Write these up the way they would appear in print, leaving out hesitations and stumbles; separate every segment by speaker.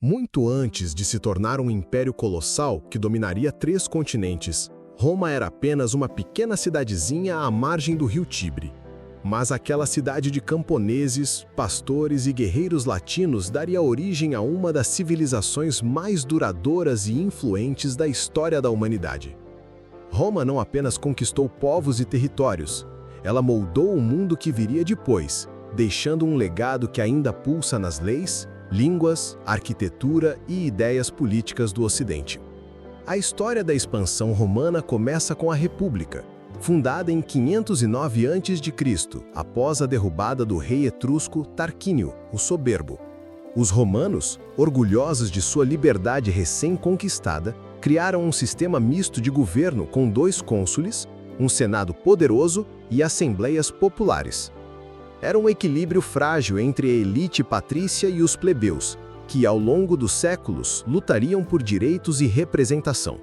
Speaker 1: Muito antes de se tornar um império colossal que dominaria 3 continentes, Roma era apenas uma pequena cidadezinha à margem do rio Tibre. Mas aquela cidade de camponeses, pastores e guerreiros latinos daria origem a uma das civilizações mais duradouras e influentes da história da humanidade. Roma não apenas conquistou povos e territórios, ela moldou o mundo que viria depois, deixando um legado que ainda pulsa nas leis, línguas, arquitetura e ideias políticas do Ocidente. A história da expansão romana começa com a República, fundada em 509 a.C., após a derrubada do rei etrusco Tarquínio, o Soberbo. Os romanos, orgulhosos de sua liberdade recém-conquistada, criaram um sistema misto de governo com 2 cônsules, um senado poderoso e assembleias populares. Era um equilíbrio frágil entre a elite patrícia e os plebeus, que ao longo dos séculos lutariam por direitos e representação.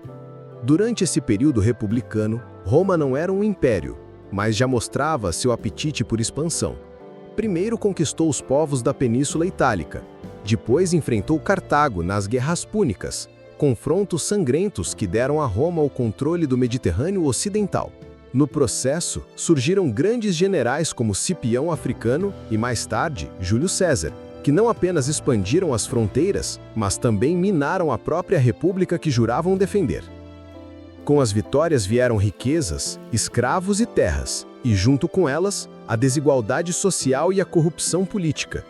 Speaker 1: Durante esse período republicano, Roma não era um império, mas já mostrava seu apetite por expansão. Primeiro conquistou os povos da Península Itálica, depois enfrentou Cartago nas Guerras Púnicas, confrontos sangrentos que deram a Roma o controle do Mediterrâneo Ocidental. No processo, surgiram grandes generais como Cipião Africano e, mais tarde, Júlio César, que não apenas expandiram as fronteiras, mas também minaram a própria república que juravam defender. Com as vitórias vieram riquezas, escravos e terras, e junto com elas, a desigualdade social e a corrupção política.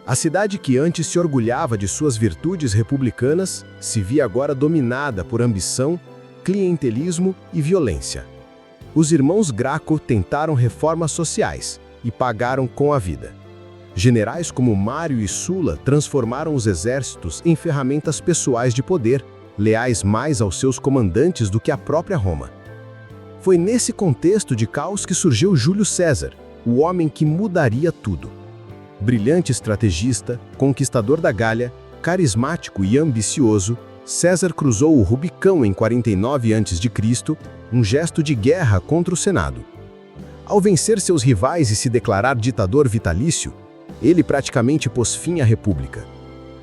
Speaker 1: A cidade que antes se orgulhava de suas virtudes republicanas, se via agora dominada por ambição, clientelismo e violência. Os irmãos Graco tentaram reformas sociais e pagaram com a vida. Generais como Mário e Sulla transformaram os exércitos em ferramentas pessoais de poder, leais mais aos seus comandantes do que à própria Roma. Foi nesse contexto de caos que surgiu Júlio César, o homem que mudaria tudo. Brilhante estrategista, conquistador da Gália, carismático e ambicioso, César cruzou o Rubicão em 49 a.C., um gesto de guerra contra o Senado. Ao vencer seus rivais e se declarar ditador vitalício, ele praticamente pôs fim à República.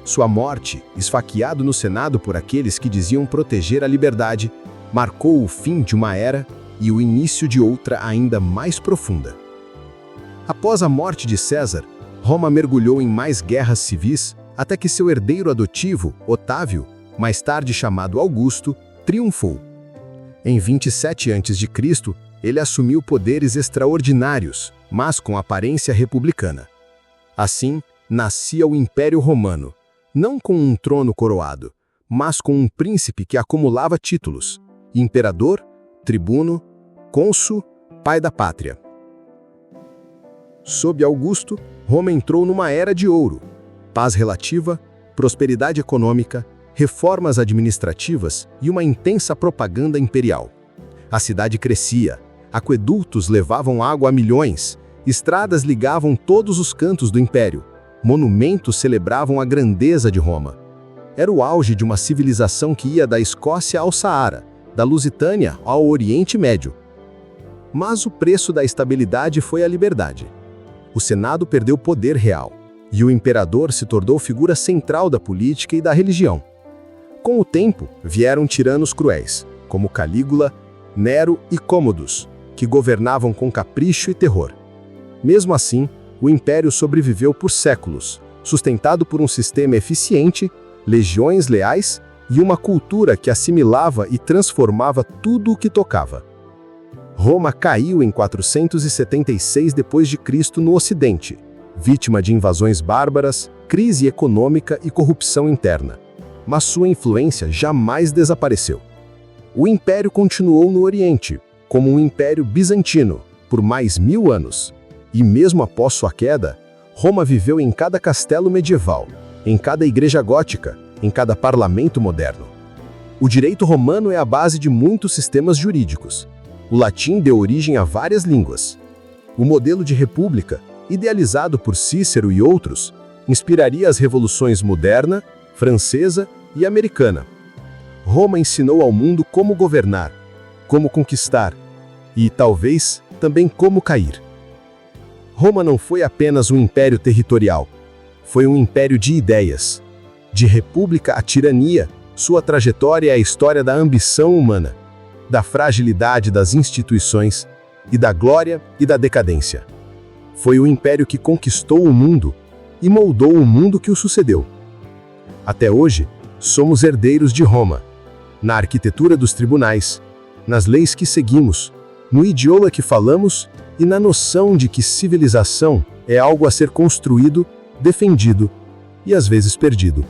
Speaker 1: Sua morte, esfaqueado no Senado por aqueles que diziam proteger a liberdade, marcou o fim de uma era e o início de outra ainda mais profunda. Após a morte de César, Roma mergulhou em mais guerras civis até que seu herdeiro adotivo, Otávio, mais tarde chamado Augusto, triunfou. Em 27 a.C., ele assumiu poderes extraordinários, mas com aparência republicana. Assim, nascia o Império Romano, não com um trono coroado, mas com um príncipe que acumulava títulos: imperador, tribuno, cônsul, pai da pátria. Sob Augusto, Roma entrou numa era de ouro: paz relativa, prosperidade econômica, reformas administrativas e uma intensa propaganda imperial. A cidade crescia, aquedutos levavam água a milhões, estradas ligavam todos os cantos do império, monumentos celebravam a grandeza de Roma. Era o auge de uma civilização que ia da Escócia ao Saara, da Lusitânia ao Oriente Médio. Mas o preço da estabilidade foi a liberdade. O Senado perdeu poder real, e o imperador se tornou figura central da política e da religião. Com o tempo, vieram tiranos cruéis, como Calígula, Nero e Cômodos, que governavam com capricho e terror. Mesmo assim, o império sobreviveu por séculos, sustentado por um sistema eficiente, legiões leais e uma cultura que assimilava e transformava tudo o que tocava. Roma caiu em 476 d.C. no Ocidente, vítima de invasões bárbaras, crise econômica e corrupção interna. Mas sua influência jamais desapareceu. O império continuou no Oriente, como um império bizantino, por mais 1000 anos. E mesmo após sua queda, Roma viveu em cada castelo medieval, em cada igreja gótica, em cada parlamento moderno. O direito romano é a base de muitos sistemas jurídicos. O latim deu origem a várias línguas. O modelo de república, idealizado por Cícero e outros, inspiraria as revoluções moderna, francesa e americana. Roma ensinou ao mundo como governar, como conquistar e, talvez, também como cair. Roma não foi apenas um império territorial, foi um império de ideias. De república à tirania, sua trajetória é a história da ambição humana, da fragilidade das instituições e da glória e da decadência. Foi o império que conquistou o mundo e moldou o mundo que o sucedeu. Até hoje, somos herdeiros de Roma, na arquitetura dos tribunais, nas leis que seguimos, no idioma que falamos e na noção de que civilização é algo a ser construído, defendido e às vezes perdido.